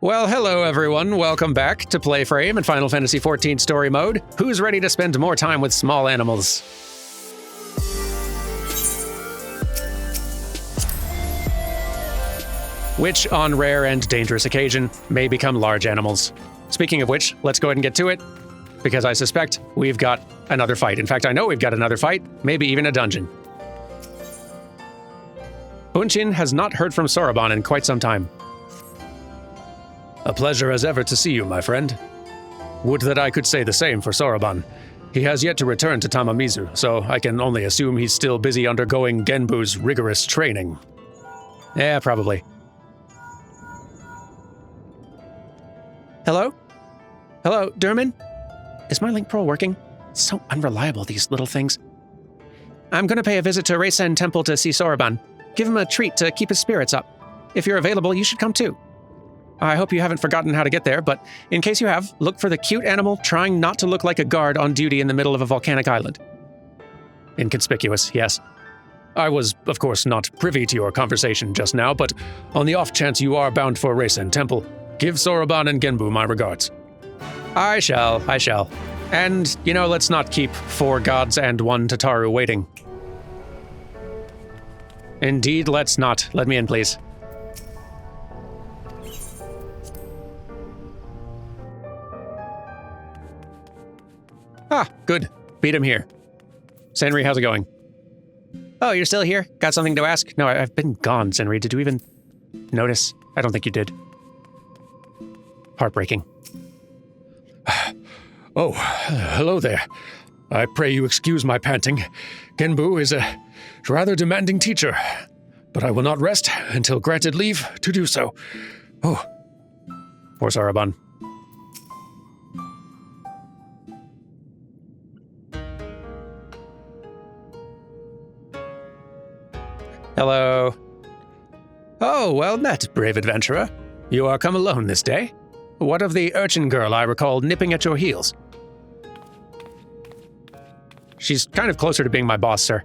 Well, hello everyone. Welcome back to PlayFrame and Final Fantasy XIV Story Mode. Who's ready to spend more time with small animals? Which, on rare and dangerous occasion, may become large animals. Speaking of which, let's go ahead and get to it, because I suspect we've got another fight. In fact, I know we've got another fight, maybe even a dungeon. Bunchin has not heard from Soroban in quite some time. A pleasure as ever to see you, my friend. Would that I could say the same for Soroban. He has yet to return to Tamamizu, so I can only assume he's still busy undergoing Genbu's rigorous training. Yeah, probably. Hello? Hello, Durman? Is my link pearl working? It's so unreliable, these little things. I'm gonna pay a visit to Reisen Temple to see Soroban. Give him a treat to keep his spirits up. If you're available, you should come too. I hope you haven't forgotten how to get there, but in case you have, look for the cute animal trying not to look like a guard on duty in the middle of a volcanic island. Inconspicuous, yes. I was, of course, not privy to your conversation just now, but on the off chance you are bound for Reisen Temple, give Soroban and Genbu my regards. I shall. And, let's not keep 4 gods and 1 Tataru waiting. Indeed, let's not. Let me in, please. Ah, good. Beat him here. Senri, how's it going? Oh, you're still here? Got something to ask? No, I've been gone, Senri. Did you even notice? I don't think you did. Heartbreaking. Oh, hello there. I pray you excuse my panting. Genbu is a rather demanding teacher, but I will not rest until granted leave to do so. Oh, poor Soroban. Hello. Oh, well met, brave adventurer. You are come alone this day. What of the urchin girl I recall nipping at your heels? She's kind of closer to being my boss, sir.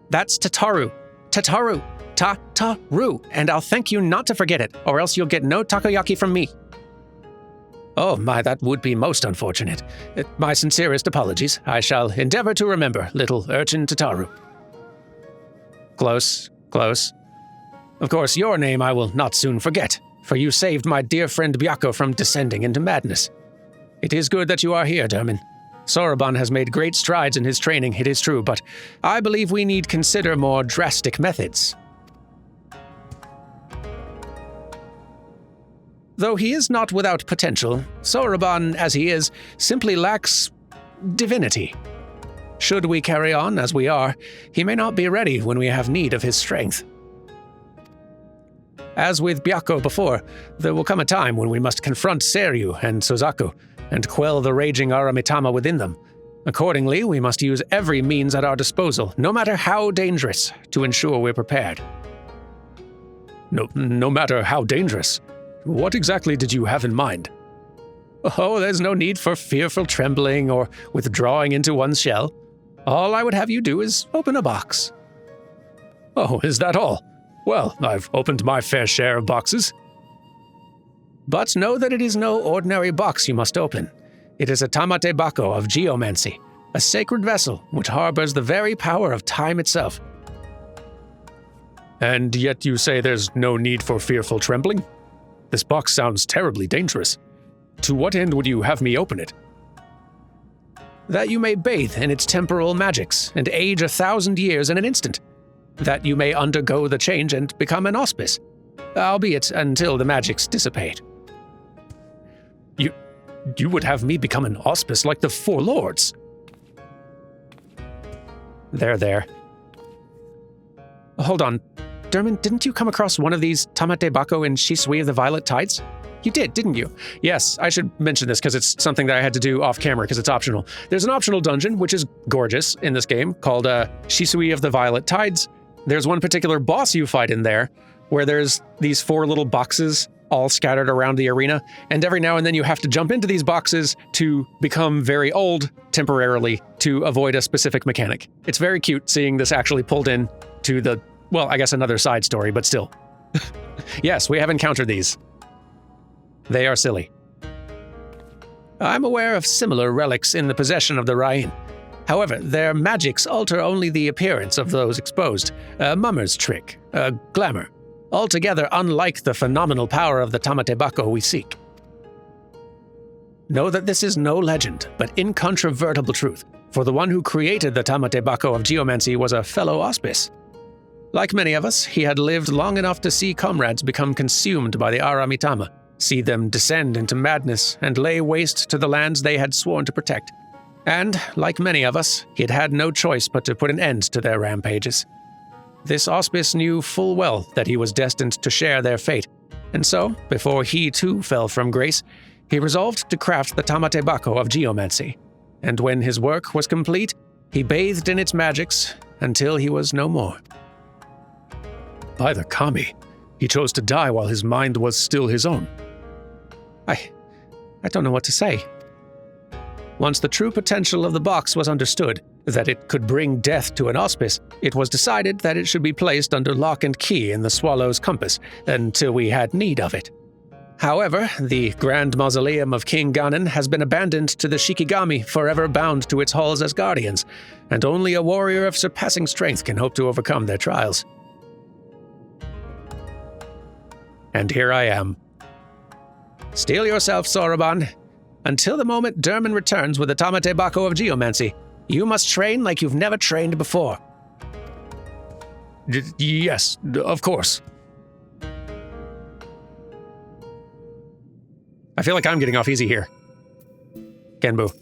That's Tataru. Tataru. Ta-ta-ru. And I'll thank you not to forget it, or else you'll get no takoyaki from me. Oh my, that would be most unfortunate. My sincerest apologies. I shall endeavor to remember, little urchin Tataru. Close. Of course, your name I will not soon forget, for you saved my dear friend Bako from descending into madness. It is good that you are here, Durman. Soroban has made great strides in his training, it is true, but I believe we need consider more drastic methods. Though he is not without potential, Soroban, as he is, simply lacks divinity. Should we carry on as we are, he may not be ready when we have need of his strength. As with Bako before, there will come a time when we must confront Seiryu and Suzaku, and quell the raging Aramitama within them. Accordingly, we must use every means at our disposal, no matter how dangerous, to ensure we're prepared. No matter how dangerous? What exactly did you have in mind? Oh, there's no need for fearful trembling or withdrawing into one's shell. All I would have you do is open a box. Oh, is that all? Well, I've opened my fair share of boxes. But know that it is no ordinary box you must open. It is a Tamate-bako of geomancy, a sacred vessel which harbors the very power of time itself. And yet you say there's no need for fearful trembling? This box sounds terribly dangerous. To what end would you have me open it? That you may bathe in its temporal magics and age 1,000 years in an instant. That you may undergo the change and become an auspice, albeit until the magics dissipate. You would have me become an auspice like the 4 lords? There. Hold on. Durman, didn't you come across one of these Tamate-bako in Shisui of the Violet Tides? You did, didn't you? Yes, I should mention this because it's something that I had to do off camera because it's optional. There's an optional dungeon, which is gorgeous in this game, called Shisui of the Violet Tides. There's one particular boss you fight in there, where there's these 4 little boxes all scattered around the arena, and every now and then you have to jump into these boxes to become very old temporarily to avoid a specific mechanic. It's very cute seeing this actually pulled in to the, well, I guess another side story, but still. Yes, we have encountered these. They are silly. I'm aware of similar relics in the possession of the Rhain. However, their magics alter only the appearance of those exposed. A mummer's trick, a glamour. Altogether unlike the phenomenal power of the Tamate-bako we seek. Know that this is no legend, but incontrovertible truth, for the one who created the Tamate-bako of geomancy was a fellow auspice. Like many of us, he had lived long enough to see comrades become consumed by the Aramitama, see them descend into madness and lay waste to the lands they had sworn to protect. And, like many of us, he had had no choice but to put an end to their rampages. This auspice knew full well that he was destined to share their fate, and so, before he too fell from grace, he resolved to craft the Tamate-bako of geomancy. And when his work was complete, he bathed in its magics until he was no more. By the kami, he chose to die while his mind was still his own. I don't know what to say. Once the true potential of the box was understood, that it could bring death to an auspice, it was decided that it should be placed under lock and key in the Swallow's compass until we had need of it. However, the grand mausoleum of King Ganon has been abandoned to the Shikigami, forever bound to its halls as guardians, and only a warrior of surpassing strength can hope to overcome their trials. And here I am. Steel yourself, Soroban. Until the moment Derman returns with the Tamate-bako of geomancy, you must train like you've never trained before. Yes, of course. I feel like I'm getting off easy here. Genbu.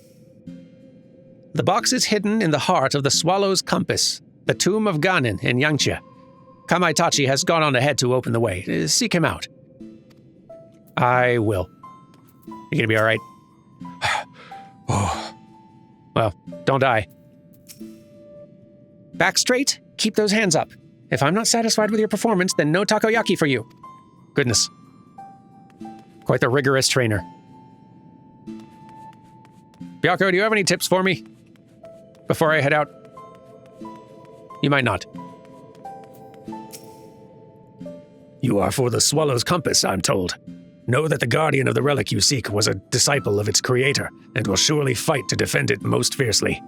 The box is hidden in the heart of the Swallow's Compass, the tomb of Ganon in Yangtze. Kamaitachi has gone on ahead to open the way. Seek him out. I will. You gonna be all right? Oh. Well, don't die. Back straight, keep those hands up. If I'm not satisfied with your performance, then no takoyaki for you. Goodness. Quite the rigorous trainer. Byako, do you have any tips for me? Before I head out? You might not. You are for the Swallow's Compass, I'm told. Know that the guardian of the relic you seek was a disciple of its creator, and will surely fight to defend it most fiercely.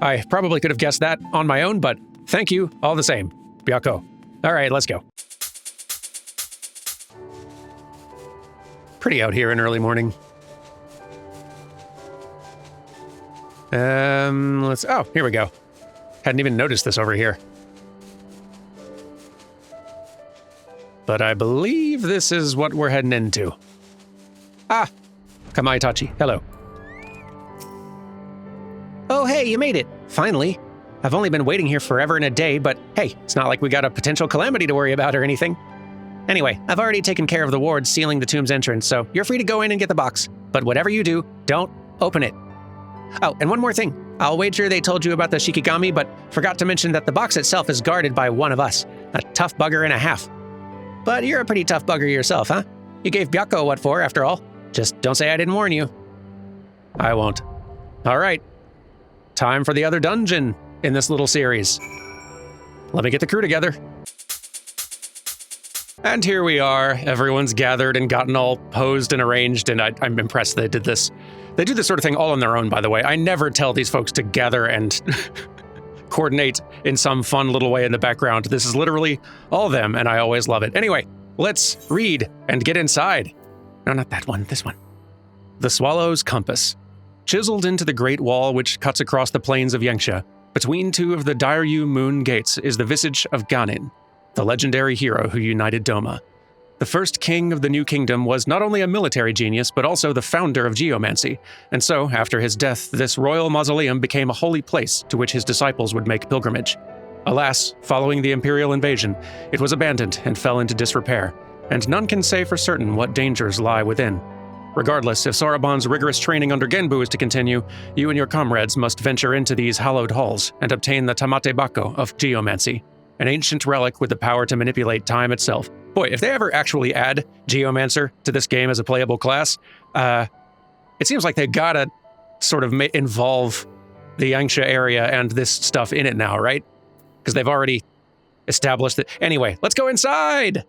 I probably could have guessed that on my own, but thank you all the same, Byako. All right, let's go. Pretty out here in early morning. Oh, here we go. Hadn't even noticed this over here. But I believe this is what we're heading into. Ah, Kamaitachi, hello. Oh, hey, you made it. Finally. I've only been waiting here forever and a day, but hey, it's not like we got a potential calamity to worry about or anything. Anyway, I've already taken care of the wards sealing the tomb's entrance, so you're free to go in and get the box. But whatever you do, don't open it. Oh, and one more thing. I'll wager they told you about the Shikigami, but forgot to mention that the box itself is guarded by one of us, a tough bugger and a half. But you're a pretty tough bugger yourself, huh? You gave Byako what for, after all. Just don't say I didn't warn you. I won't. All right. Time for the other dungeon in this little series. Let me get the crew together. And here we are. Everyone's gathered and gotten all posed and arranged, and I'm impressed they did this. They do this sort of thing all on their own, by the way. I never tell these folks to gather and coordinate in some fun little way in the background. This is literally all them, and I always love it. Anyway, let's read and get inside. No, not that one, this one. The Swallow's Compass. Chiseled into the great wall which cuts across the plains of Yangtze, between two of the Dairyu moon gates is the visage of Ganon, the legendary hero who united Doma. The first king of the New Kingdom was not only a military genius, but also the founder of geomancy, and so, after his death, this royal mausoleum became a holy place to which his disciples would make pilgrimage. Alas, following the imperial invasion, it was abandoned and fell into disrepair, and none can say for certain what dangers lie within. Regardless, if Soroban's rigorous training under Genbu is to continue, you and your comrades must venture into these hallowed halls and obtain the Tamate-bako of geomancy, an ancient relic with the power to manipulate time itself. Boy, if they ever actually add Geomancer to this game as a playable class, it seems like they gotta sort of involve the Yangtze area and this stuff in it now, right? Because they've already established it. Anyway, let's go inside!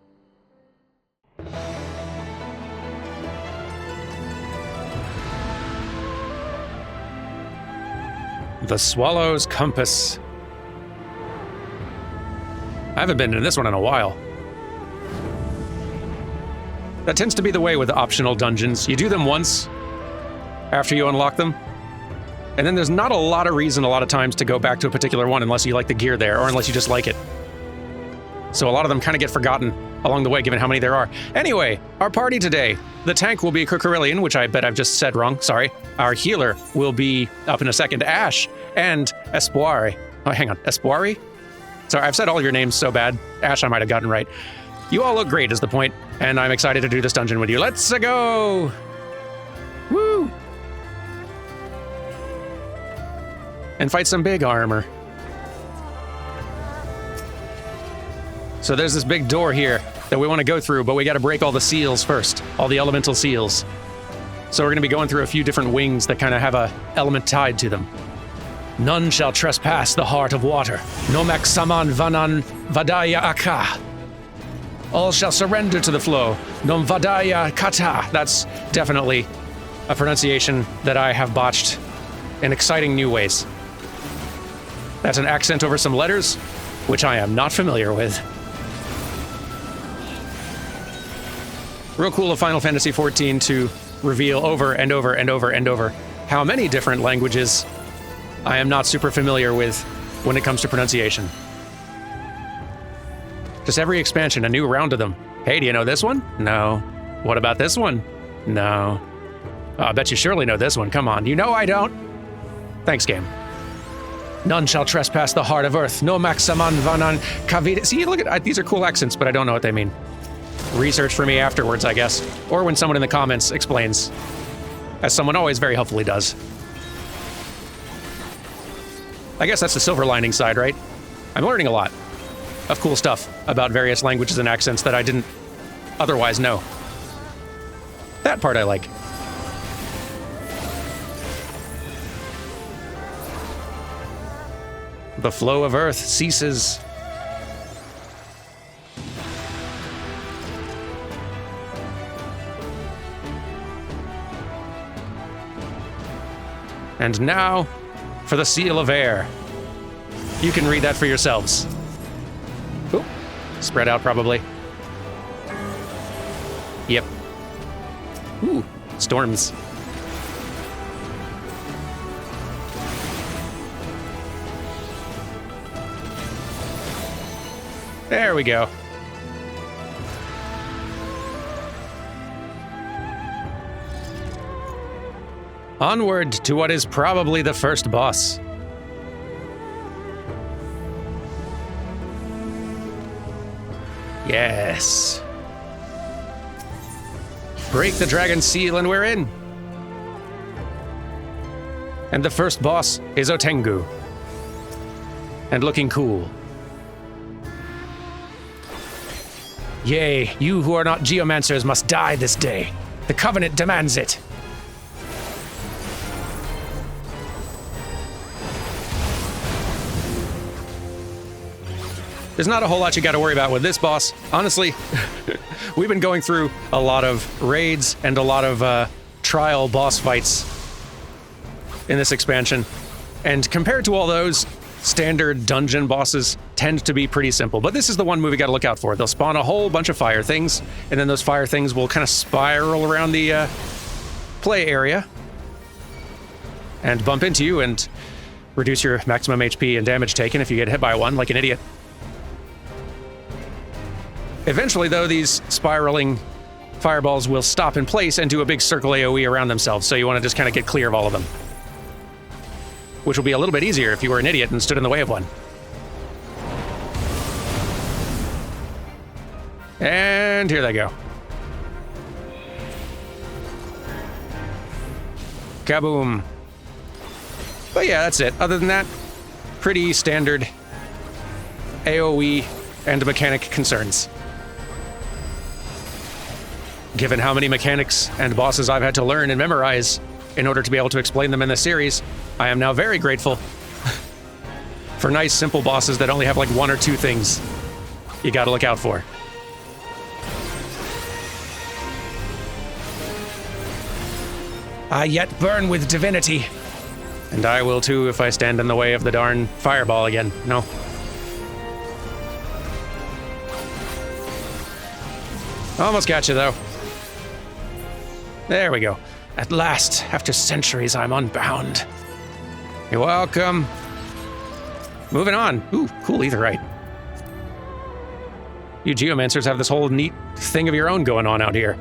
The Swallow's Compass. I haven't been in this one in a while. That tends to be the way with optional dungeons. You do them once after you unlock them, and then there's not a lot of reason a lot of times to go back to a particular one unless you like the gear there or unless you just like it. So a lot of them kind of get forgotten along the way, given how many there are. Anyway, our party today. The tank will be Kukurillion, which I bet I've just said wrong, sorry. Our healer will be, up in a second, Ash, and Espoir. Oh, hang on, Espoir? Sorry, I've said all your names so bad. Ash I might have gotten right. You all look great is the point, and I'm excited to do this dungeon with you. Let's go! Woo! And fight some big armor. So there's this big door here that we want to go through, but we got to break all the seals first, all the elemental seals. So we're going to be going through a few different wings that kind of have a element tied to them. None shall trespass the heart of water. Nomek saman vanan vadaya aka. All shall surrender to the flow. Nom vadaya kata. That's definitely a pronunciation that I have botched in exciting new ways. That's an accent over some letters, which I am not familiar with. Real cool of Final Fantasy XIV to reveal over and over and over and over how many different languages I am not super familiar with when it comes to pronunciation. Just every expansion, a new round of them. Hey, do you know this one? No. What about this one? No. Oh, I bet you surely know this one. Come on. You know I don't. Thanks, game. None shall trespass the heart of earth. No maxaman vanan kavida. See, look at these are cool accents, but I don't know what they mean. Research for me afterwards, I guess. Or when someone in the comments explains. As someone always very helpfully does. I guess that's the silver lining side, right? I'm learning a lot of cool stuff about various languages and accents that I didn't otherwise know. That part I like. The flow of earth ceases. And now, for the Seal of Air. You can read that for yourselves. Oop. Spread out, probably. Yep. Ooh, storms. There we go. Onward to what is probably the first boss. Yes. Break the dragon's seal and we're in. And the first boss is Otengu. And looking cool. Yea, you who are not geomancers must die this day. The Covenant demands it. There's not a whole lot you gotta worry about with this boss. Honestly, we've been going through a lot of raids and a lot of trial boss fights in this expansion. And compared to all those, standard dungeon bosses tend to be pretty simple. But this is the one move you gotta look out for. They'll spawn a whole bunch of fire things, and then those fire things will kind of spiral around the play area and bump into you and reduce your maximum HP and damage taken if you get hit by one like an idiot. Eventually, though, these spiraling fireballs will stop in place and do a big circle AoE around themselves, so you want to just kind of get clear of all of them. Which will be a little bit easier if you were an idiot and stood in the way of one. And here they go. Kaboom. But yeah, that's it. Other than that, pretty standard AoE and mechanic concerns. Given how many mechanics and bosses I've had to learn and memorize in order to be able to explain them in this series, I am now very grateful for nice, simple bosses that only have like one or two things you gotta look out for. I yet burn with divinity, And I will too if I stand in the way of the darn fireball again. No. Almost got you, though. There we go. At last, after centuries, I'm unbound. You're welcome. Moving on. Ooh, cool etherite. You geomancers have this whole neat thing of your own going on out here.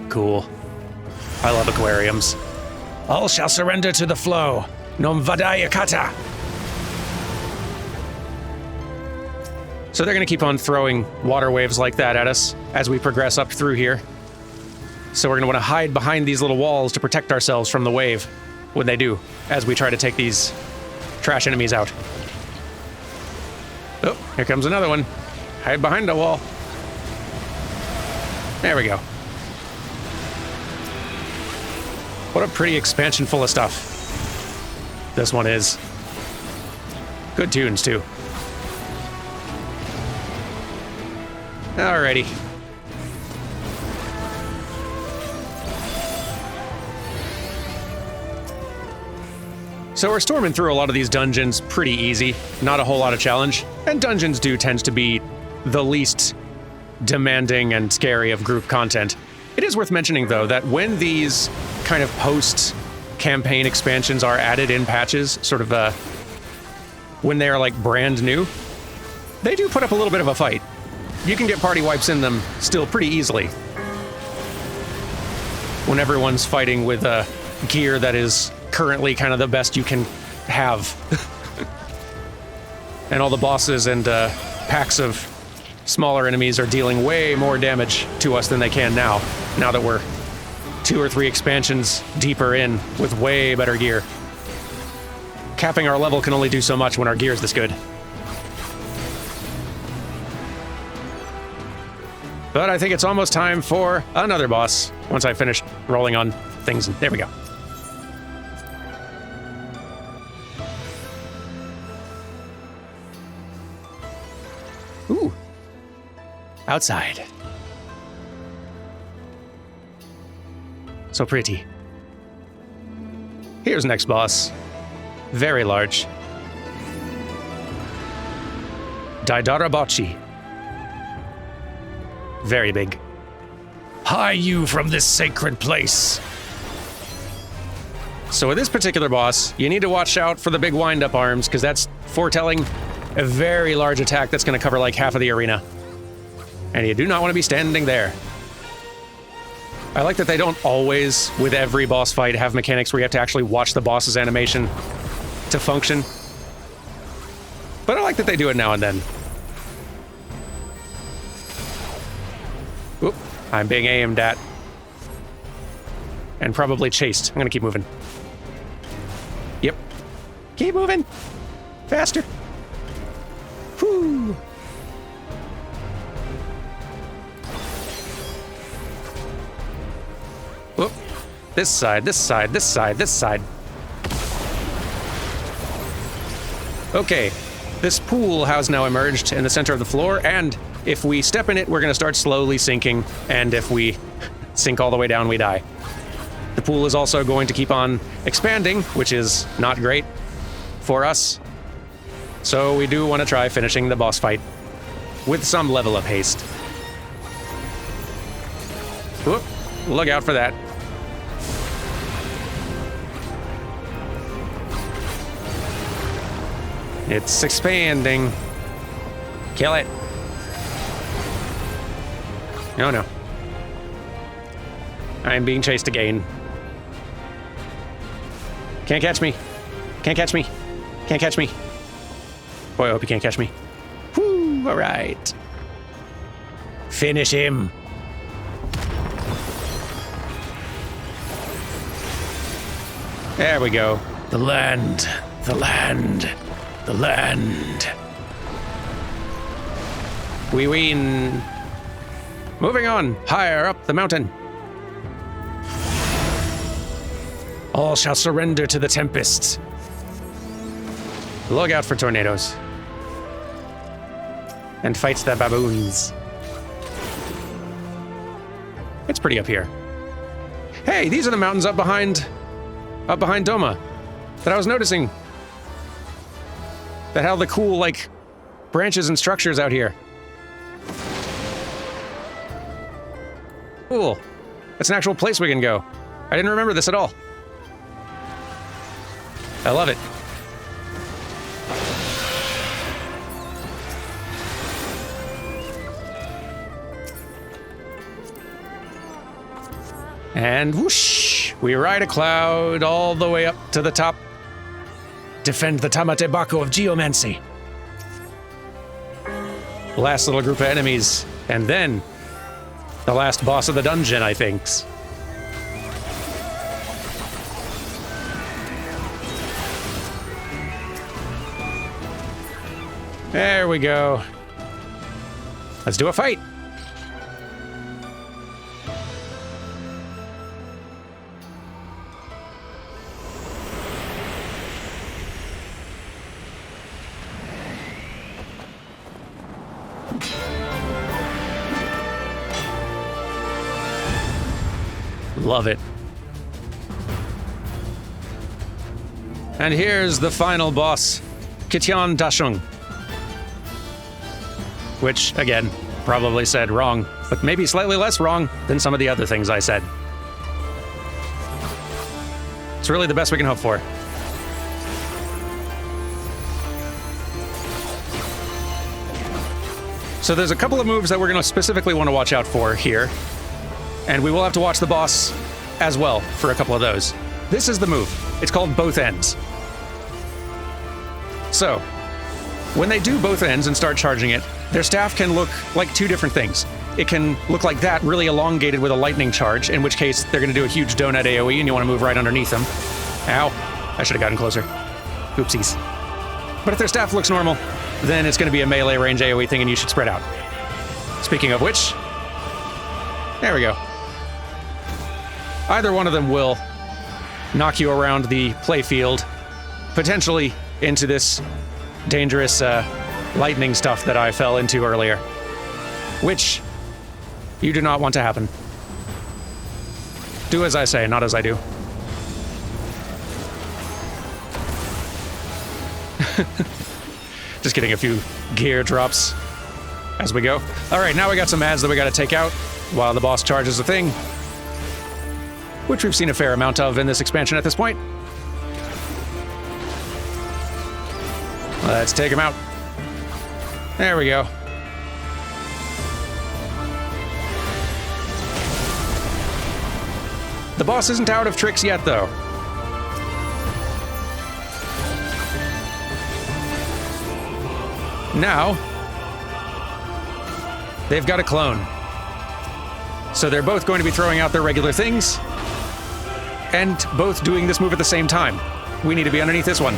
Cool. I love aquariums. All shall surrender to the flow. Nom vadaya kata. So they're going to keep on throwing water waves like that at us as we progress up through here. So we're going to want to hide behind these little walls to protect ourselves from the wave when they do, as we try to take these trash enemies out. Oh, here comes another one. Hide behind a wall. There we go. What a pretty expansion full of stuff this one is. Good tunes, too. Alrighty. So we're storming through a lot of these dungeons pretty easy, not a whole lot of challenge, and dungeons do tend to be the least demanding and scary of group content. It is worth mentioning, though, that when these kind of post-campaign expansions are added in patches, sort of when they're like brand new, they do put up a little bit of a fight. You can get party wipes in them still pretty easily when everyone's fighting with gear that is currently kind of the best you can have. And all the bosses and packs of smaller enemies are dealing way more damage to us than they can now that we're 2 or 3 expansions deeper in with way better gear. Capping our level can only do so much when our gear's this good. But I think it's almost time for another boss once I finish rolling on things. There we go. Ooh. Outside. So pretty. Here's next boss. Very large. Daidarabachi. Very big. Hie you from this sacred place. So with this particular boss, you need to watch out for the big wind-up arms, because that's foretelling a very large attack that's going to cover like half of the arena. And you do not want to be standing there. I like that they don't always, with every boss fight, have mechanics where you have to actually watch the boss's animation to function. But I like that they do it now and then. Oop, I'm being aimed at. And probably chased. I'm gonna keep moving. Yep. Keep moving! Faster! Whoo! Whoop. This side, this side, this side, this side. Okay. This pool has now emerged in the center of the floor, and if we step in it, we're gonna start slowly sinking, and if we sink all the way down, we die. The pool is also going to keep on expanding, which is not great for us. So we do want to try finishing the boss fight with some level of haste. Whoop, look out for that. It's expanding. Kill it. Oh no. I am being chased again. Can't catch me. Can't catch me. Can't catch me. Boy, I hope you can't catch me. Whoo, all right. Finish him. There we go. The land, the land, the land. We win. Moving on, higher up the mountain. All shall surrender to the tempest. Look out for tornadoes. And fight the baboons. It's pretty up here. Hey, these are the mountains up behind Doma that I was noticing. That have the cool, like, branches and structures out here. Cool. That's an actual place we can go. I didn't remember this at all. I love it. And whoosh! We ride a cloud all the way up to the top. Defend the Tamate-bako of geomancy. Last little group of enemies, and then the last boss of the dungeon, I think. There we go. Let's do a fight. Love it. And here's the final boss, Kityan Dashung. Which, again, probably said wrong, but maybe slightly less wrong than some of the other things I said. It's really the best we can hope for. So there's a couple of moves that we're going to specifically want to watch out for here. And we will have to watch the boss as well for a couple of those. This is the move. It's called both ends. So, when they do both ends and start charging it, their staff can look like two different things. It can look like that, really elongated with a lightning charge, in which case they're going to do a huge donut AoE and you want to move right underneath them. Ow. I should have gotten closer. Oopsies. But if their staff looks normal, then it's going to be a melee range AoE thing and you should spread out. Speaking of which, there we go. Either one of them will knock you around the playfield, potentially into this dangerous lightning stuff that I fell into earlier, which you do not want to happen. Do as I say, not as I do. Just getting a few gear drops as we go. All right, now we got some ads that we got to take out while the boss charges the thing, which we've seen a fair amount of in this expansion at this point. Let's take him out. There we go. The boss isn't out of tricks yet, though. Now, they've got a clone. So they're both going to be throwing out their regular things, and both doing this move at the same time. We need to be underneath this one.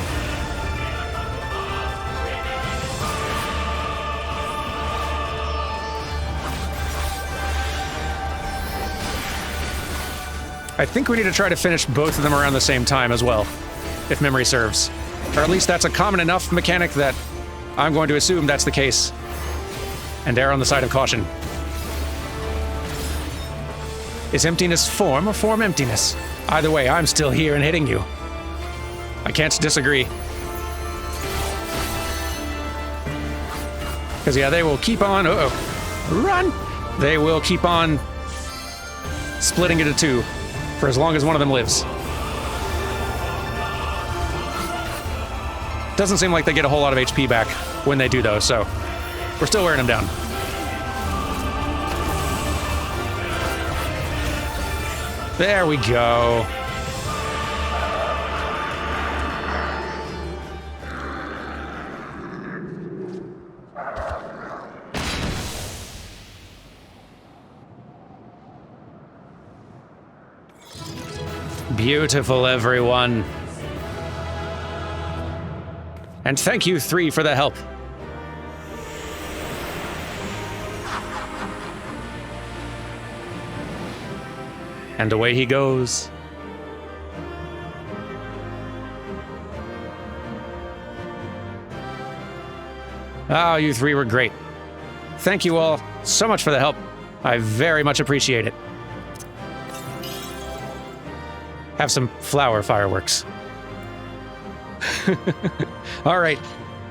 I think we need to try to finish both of them around the same time as well, if memory serves. Or at least that's a common enough mechanic that I'm going to assume that's the case, and err on the side of caution. Is emptiness form or form emptiness? Either way, I'm still here and hitting you. I can't disagree. Because, yeah, they will keep on... Run! They will keep on splitting into two for as long as one of them lives. Doesn't seem like they get a whole lot of HP back when they do, though, so we're still wearing them down. There we go. Beautiful, everyone. And thank you, 3, for the help. And away he goes. Oh, you 3 were great. Thank you all so much for the help. I very much appreciate it. have some flower fireworks. All right,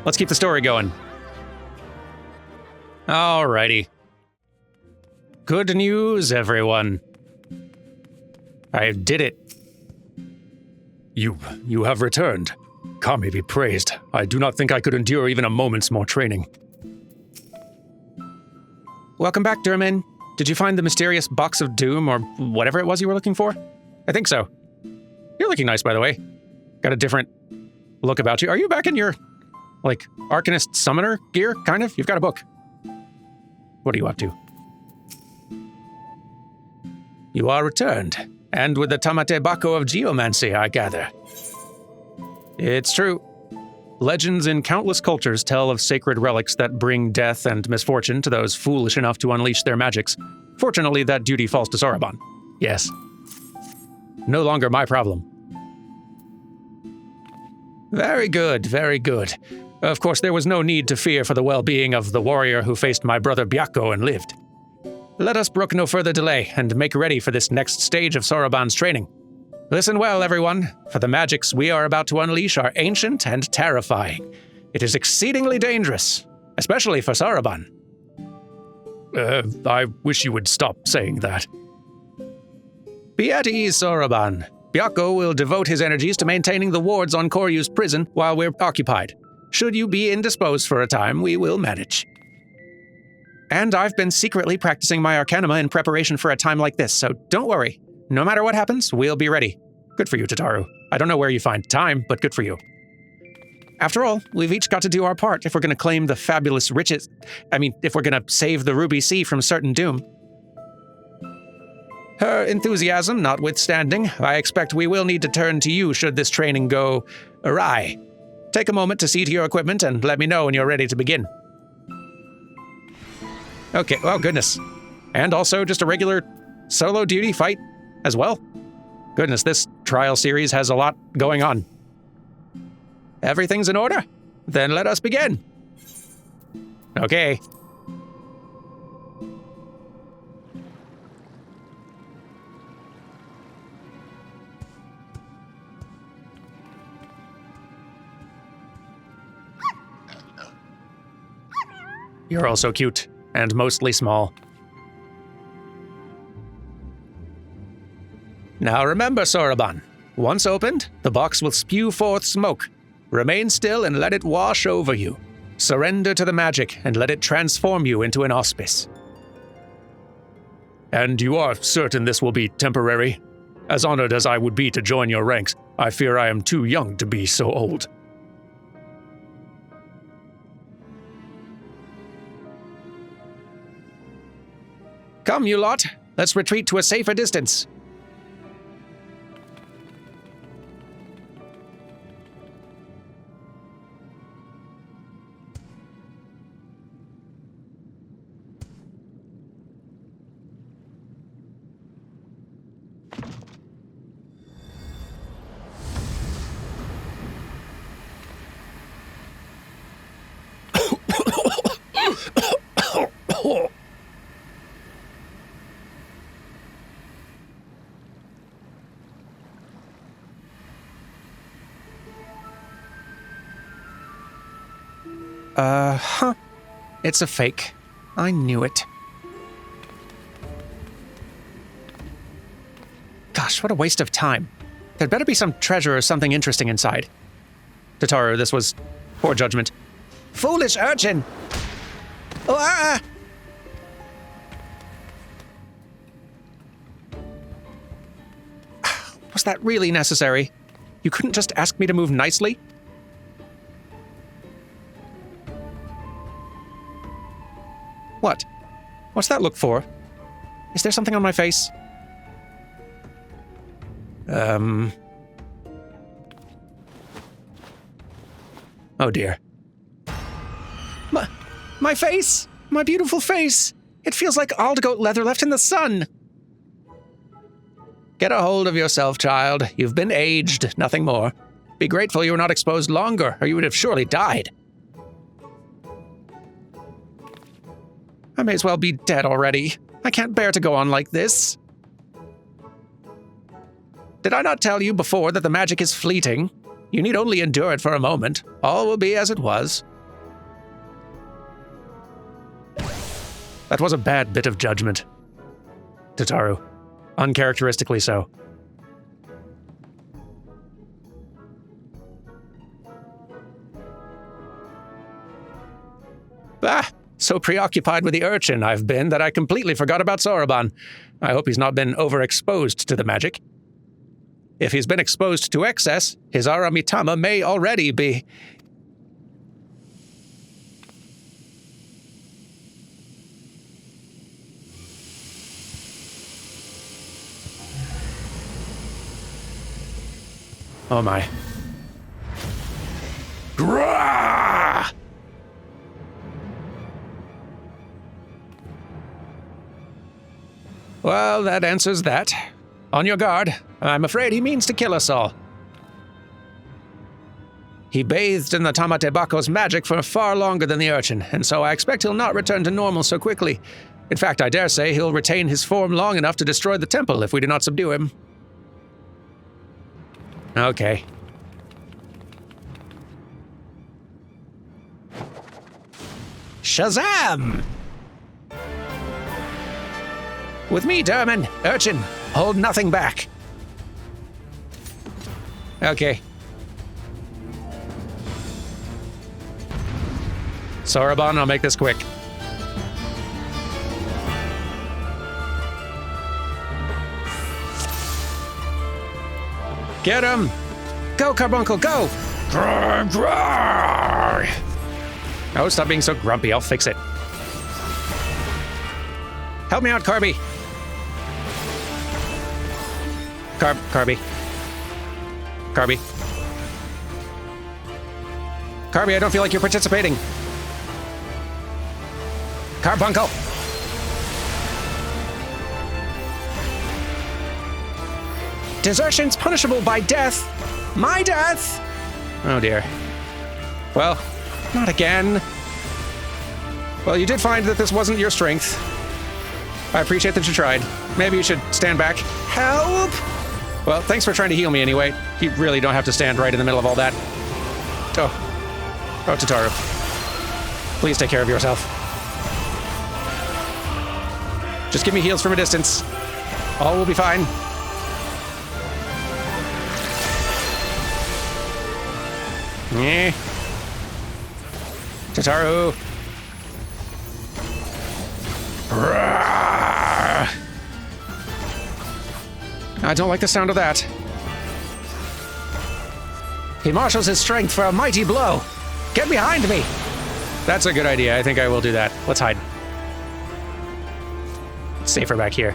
let's keep the story going. Alrighty. Good news, everyone. I did it. You have returned. Kami be praised. I do not think I could endure even a moment's more training. Welcome back, Durman. Did you find the mysterious box of doom or whatever it was you were looking for? I think so. You're looking nice, by the way. Got a different look about you. Are you back in your, Arcanist Summoner gear, kind of? You've got a book. What are you up to? You are returned, and with the Tamate-bako of geomancy, I gather. It's true. Legends in countless cultures tell of sacred relics that bring death and misfortune to those foolish enough to unleash their magics. Fortunately, that duty falls to Soroban. Yes. No longer my problem. Very good, very good. Of course, there was no need to fear for the well-being of the warrior who faced my brother Byakko and lived. Let us brook no further delay and make ready for this next stage of Soroban's training. Listen well, everyone, for the magics we are about to unleash are ancient and terrifying. It is exceedingly dangerous, especially for Soroban. I wish you would stop saying that. Be at ease, Soroban. Byakko will devote his energies to maintaining the wards on Koryu's prison while we're occupied. Should you be indisposed for a time, we will manage. And I've been secretly practicing my Arcanima in preparation for a time like this, so don't worry. No matter what happens, we'll be ready. Good for you, Tataru. I don't know where you find time, but good for you. After all, we've each got to do our part if we're going to claim the fabulous riches. If we're going to save the Ruby Sea from certain doom. Her enthusiasm notwithstanding, I expect we will need to turn to you should this training go awry. Take a moment to see to your equipment and let me know when you're ready to begin. Okay, oh goodness. And also just a regular solo duty fight as well. Goodness, this trial series has a lot going on. Everything's in order? Then let us begin. Okay. You're also cute, and mostly small. Now remember, Soroban, once opened, the box will spew forth smoke. Remain still and let it wash over you. Surrender to the magic and let it transform you into an auspice. And you are certain this will be temporary? As honored as I would be to join your ranks, I fear I am too young to be so old. Come, you lot. Let's retreat to a safer distance. It's a fake. I knew it. Gosh, what a waste of time. There'd better be some treasure or something interesting inside. Tataru, this was poor judgment. Foolish urchin! Oh, ah! Was that really necessary? You couldn't just ask me to move nicely? What? What's that look for? Is there something on my face? Oh dear. My face! My beautiful face! It feels like aldegoat leather left in the sun! Get a hold of yourself, child. You've been aged, nothing more. Be grateful you were not exposed longer, or you would have surely died. I may as well be dead already. I can't bear to go on like this. Did I not tell you before that the magic is fleeting? You need only endure it for a moment. All will be as it was. That was a bad bit of judgment, Tataru. Uncharacteristically so. So preoccupied with the urchin I've been that I completely forgot about Soroban. I hope he's not been overexposed to the magic. If he's been exposed to excess, his Aramitama may already be... Oh my. Grah! Well, that answers that. On your guard. I'm afraid he means to kill us all. He bathed in the Tamate-bako's magic for far longer than the urchin, and so I expect he'll not return to normal so quickly. In fact, I dare say he'll retain his form long enough to destroy the temple if we do not subdue him. Okay. Shazam! With me, Derman. Urchin, hold nothing back. Okay. Soroban, I'll make this quick. Get him! Go, Carbuncle, go! Grr, grr. Oh, stop being so grumpy. I'll fix it. Help me out, Carby. Carby. Carby. Carby, I don't feel like you're participating. Carbuncle! Desertion's punishable by death. My death! Oh dear. Well, not again. Well, you did find that this wasn't your strength. I appreciate that you tried. Maybe you should stand back. Help! Well, thanks for trying to heal me anyway. You really don't have to stand right in the middle of all that. Oh, Tataru. Please take care of yourself. Just give me heals from a distance. All will be fine. Yeah. Tataru. I don't like the sound of that. He marshals his strength for a mighty blow. Get behind me! That's a good idea. I think I will do that. Let's hide. It's safer back here.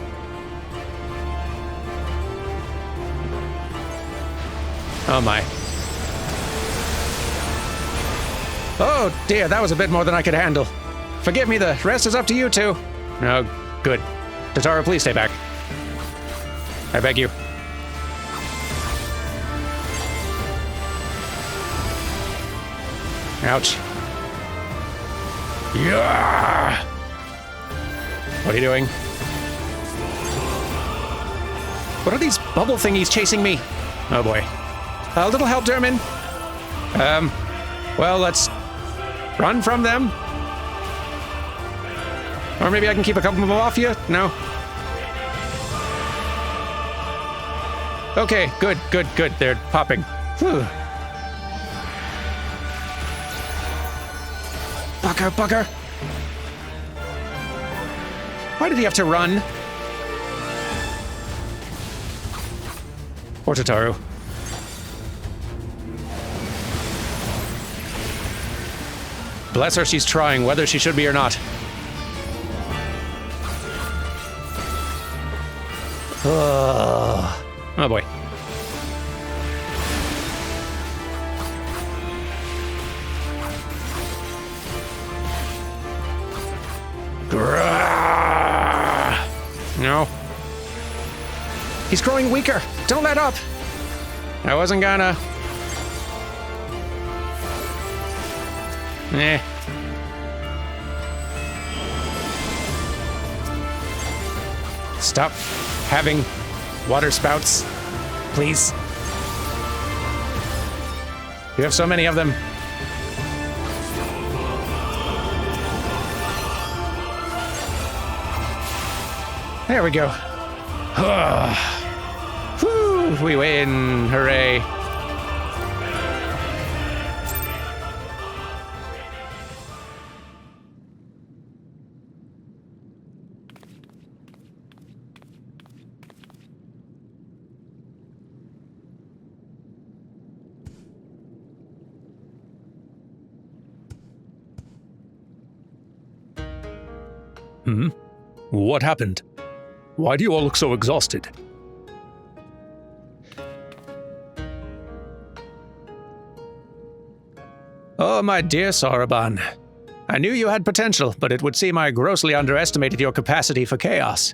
Oh my. Oh dear, that was a bit more than I could handle. Forgive me, the rest is up to you two. Oh, good. Tataru, please stay back. I beg you. Ouch. Yeah! What are you doing? What are these bubble thingies chasing me? Oh boy. A little help, Derman. Well, let's run from them. Or maybe I can keep a couple of them off you? No? Okay, good. They're popping. Whew. Bugger. Why did he have to run? Poor Tataru. Bless her, she's trying, whether she should be or not. Oh boy. No. He's growing weaker. Don't let up. I wasn't gonna. Stop having water spouts, please. You have so many of them. There we go. Whew, we win. Hooray. What happened? Why do you all look so exhausted? Oh, my dear Soroban. I knew you had potential, but it would seem I grossly underestimated your capacity for chaos.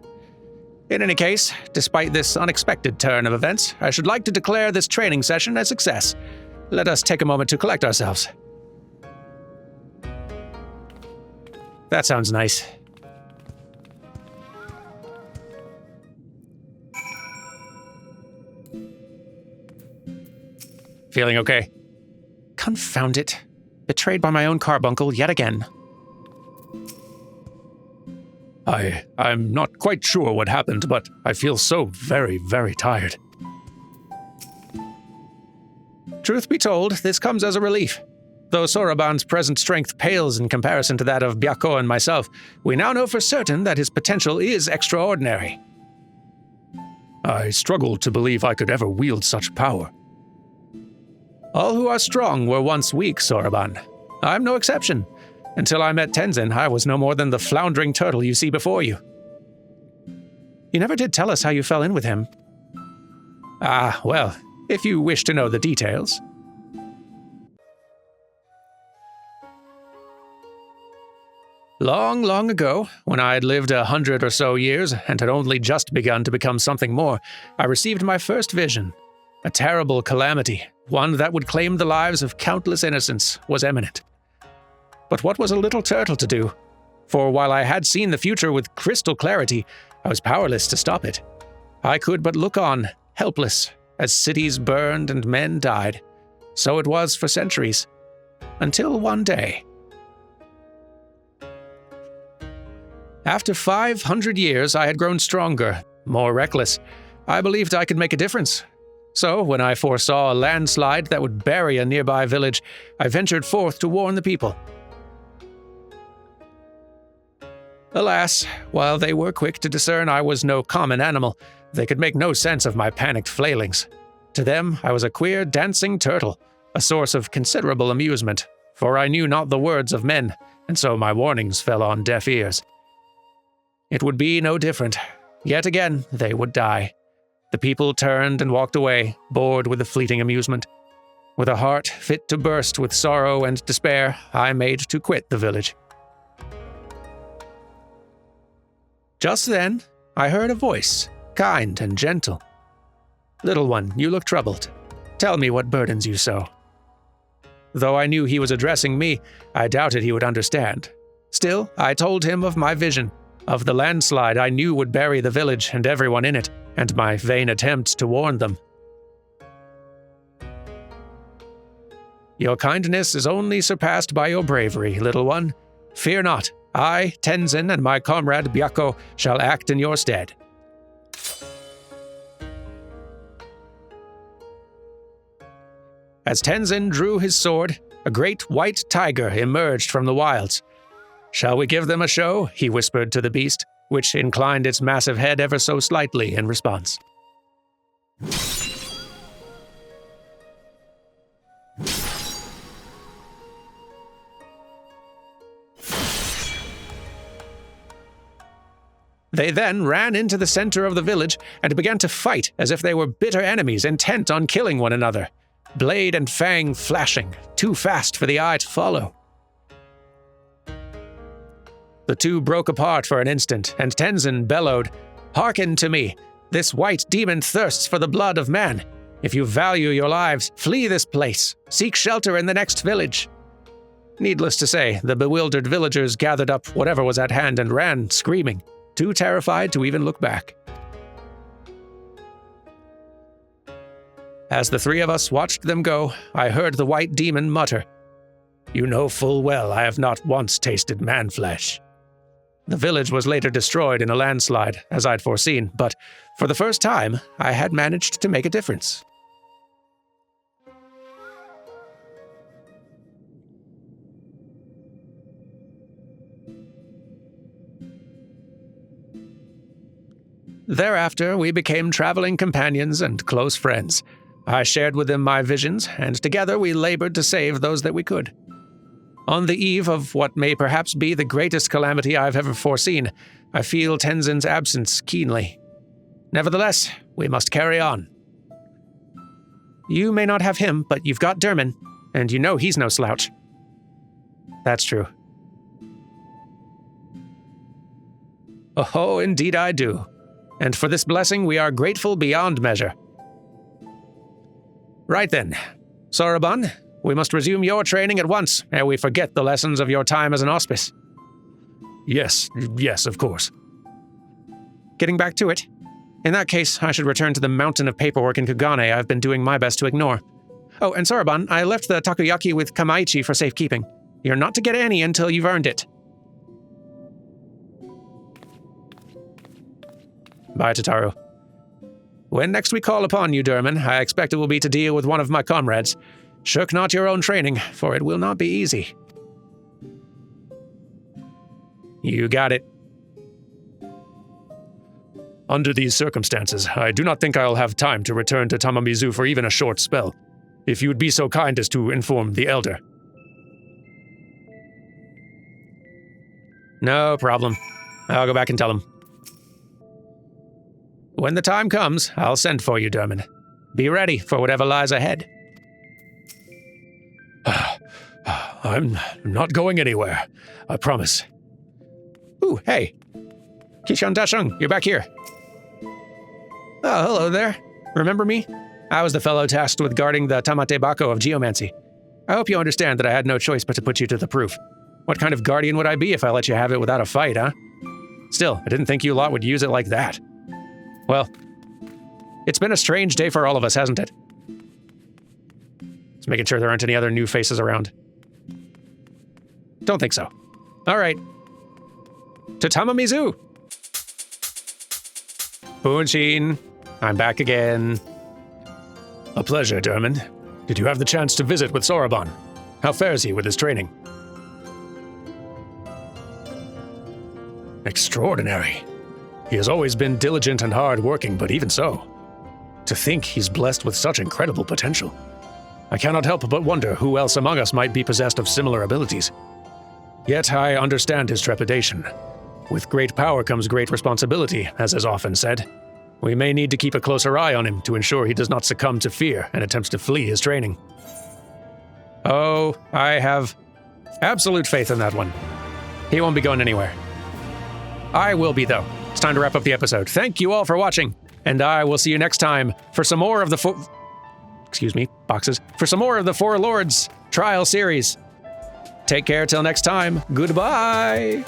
In any case, despite this unexpected turn of events, I should like to declare this training session a success. Let us take a moment to collect ourselves. That sounds nice. Feeling okay? Confound it. Betrayed by my own carbuncle yet again. I'm not quite sure what happened, but I feel so very, very tired. Truth be told, this comes as a relief. Though Soroban's present strength pales in comparison to that of Bako and myself, we now know for certain that his potential is extraordinary. I struggle to believe I could ever wield such power. All who are strong were once weak, Soroban. I'm no exception. Until I met Tenzin, I was no more than the floundering turtle you see before you. You never did tell us how you fell in with him. Ah, well, if you wish to know the details. Long, long ago, when I had lived 100 or so years and had only just begun to become something more, I received my first vision. A terrible calamity, one that would claim the lives of countless innocents, was imminent. But what was a little turtle to do? For while I had seen the future with crystal clarity, I was powerless to stop it. I could but look on, helpless, as cities burned and men died. So it was for centuries. Until one day. After 500 years, I had grown stronger, more reckless. I believed I could make a difference. So, when I foresaw a landslide that would bury a nearby village, I ventured forth to warn the people. Alas, while they were quick to discern I was no common animal, they could make no sense of my panicked flailings. To them, I was a queer dancing turtle, a source of considerable amusement, for I knew not the words of men, and so my warnings fell on deaf ears. It would be no different. Yet again, they would die. The people turned and walked away, bored with the fleeting amusement. With a heart fit to burst with sorrow and despair, I made to quit the village. Just then, I heard a voice, kind and gentle. "Little one, you look troubled. Tell me what burdens you so." Though I knew he was addressing me, I doubted he would understand. Still, I told him of my vision, of the landslide I knew would bury the village and everyone in it, and my vain attempts to warn them. "Your kindness is only surpassed by your bravery, little one. Fear not. I, Tenzin, and my comrade Bako shall act in your stead." As Tenzin drew his sword, a great white tiger emerged from the wilds. "Shall we give them a show?" he whispered to the beast, which inclined its massive head ever so slightly in response. They then ran into the center of the village and began to fight as if they were bitter enemies intent on killing one another, blade and fang flashing, too fast for the eye to follow. The two broke apart for an instant, and Tenzin bellowed, "Hearken to me! This white demon thirsts for the blood of man. If you value your lives, flee this place. Seek shelter in the next village." Needless to say, the bewildered villagers gathered up whatever was at hand and ran, screaming, too terrified to even look back. As the three of us watched them go, I heard the white demon mutter, "You know full well I have not once tasted man-flesh." The village was later destroyed in a landslide, as I'd foreseen, but for the first time, I had managed to make a difference. Thereafter, we became traveling companions and close friends. I shared with them my visions, and together we labored to save those that we could. On the eve of what may perhaps be the greatest calamity I've ever foreseen, I feel Tenzin's absence keenly. Nevertheless, we must carry on. You may not have him, but you've got Dermin, and you know he's no slouch. That's true. Oh, indeed I do. And for this blessing we are grateful beyond measure. Right then, Soroban, we must resume your training at once, ere we forget the lessons of your time as an auspice. Yes, of course. Getting back to it. In that case, I should return to the mountain of paperwork in Kugane I've been doing my best to ignore. Oh, and Soroban, I left the takoyaki with Kamaichi for safekeeping. You're not to get any until you've earned it. Bye, Tataru. When next we call upon you, Dermin, I expect it will be to deal with one of my comrades. Shirk not your own training, for it will not be easy. You got it. Under these circumstances, I do not think I'll have time to return to Tamamizu for even a short spell. If you would be so kind as to inform the elder. No problem. I'll go back and tell him. When the time comes, I'll send for you, Dermin. Be ready for whatever lies ahead. I'm not going anywhere. I promise. Ooh, hey. Kishan Dashung, you're back here. Oh, hello there. Remember me? I was the fellow tasked with guarding the Tamate-bako of geomancy. I hope you understand that I had no choice but to put you to the proof. What kind of guardian would I be if I let you have it without a fight, huh? Still, I didn't think you lot would use it like that. Well, it's been a strange day for all of us, hasn't it? Just making sure there aren't any other new faces around. Don't think so. All right. To Tamamizu! Bunshin, I'm back again. A pleasure, Dermin. Did you have the chance to visit with Soroban? How fares he with his training? Extraordinary. He has always been diligent and hard-working, but even so, to think he's blessed with such incredible potential. I cannot help but wonder who else among us might be possessed of similar abilities. Yet I understand his trepidation. With great power comes great responsibility, as is often said. We may need to keep a closer eye on him to ensure he does not succumb to fear and attempts to flee his training. Oh, I have absolute faith in that one. He won't be going anywhere. I will be, though. It's time to wrap up the episode. Thank you all for watching, and I will see you next time for some more of the For some more of the Four Lords trial series. Take care till next time. Goodbye.